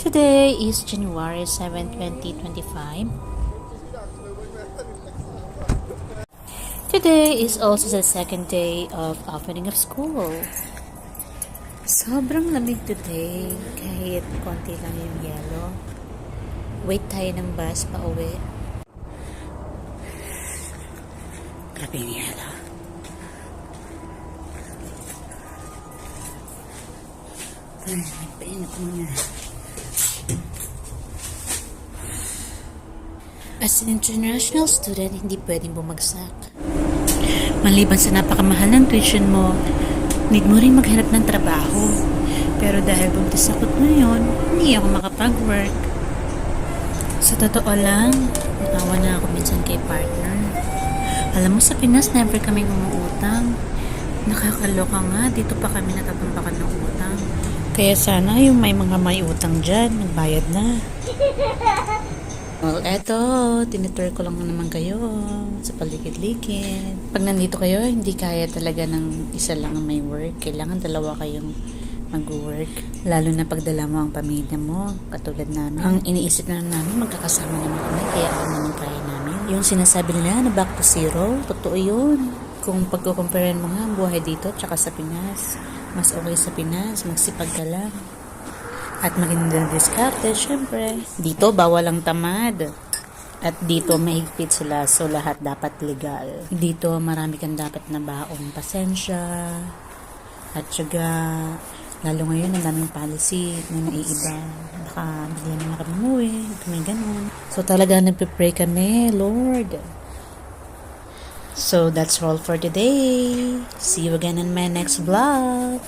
Today is January 7, 2025. Today is also the second day of opening of school. Sobrang lamig today, kahit konti lang yung yelo. Wait tayo ng bus pa uwi. Grabe yung yelo. Ay, nagpainit muna. As an international student, hindi pwedeng bumagsak. Maliban sa napakamahal ng tuition mo, need mo rin maghanap ng trabaho. Pero dahil buntis ako ngayon, hindi ako makapag-work. Sa totoo lang, nakawa na ako minsan kay partner. Alam mo, sa Pinas, never kami umuutang. Nakakaloka nga, dito pa kami natatambakan ng utang. Kaya sana yung may mga may utang dyan, magbayad na. Well, eto, tinutur ko lang naman kayo sa paligid-ligid. Pag nandito kayo, hindi kaya talaga ng isa lang ang may work. Kailangan dalawa kayong mag-work. Lalo na pagdala mo ang pamilya mo, katulad namin. Ang iniisip na namin, magkakasama naman kami, kaya alam naman kaya namin. Yung sinasabi nila na back to zero, totoo yun. Kung pagkukumparan mo nga ang buhay dito tsaka sa Pinas, mas okay sa Pinas, magsipag ka lang. At magandang diskarte, syempre. Dito, bawal ang tamad. At dito, mahigpit sila. So, lahat dapat legal. Dito, marami kang dapat na baong pasensya. At syaga, lalo ngayon, ang daming policy na naiiba. Baka bigla na kami umuwi. Kami ganun. So, talaga nagpipray kami, Lord. So, that's all for today. See you again in my next vlog.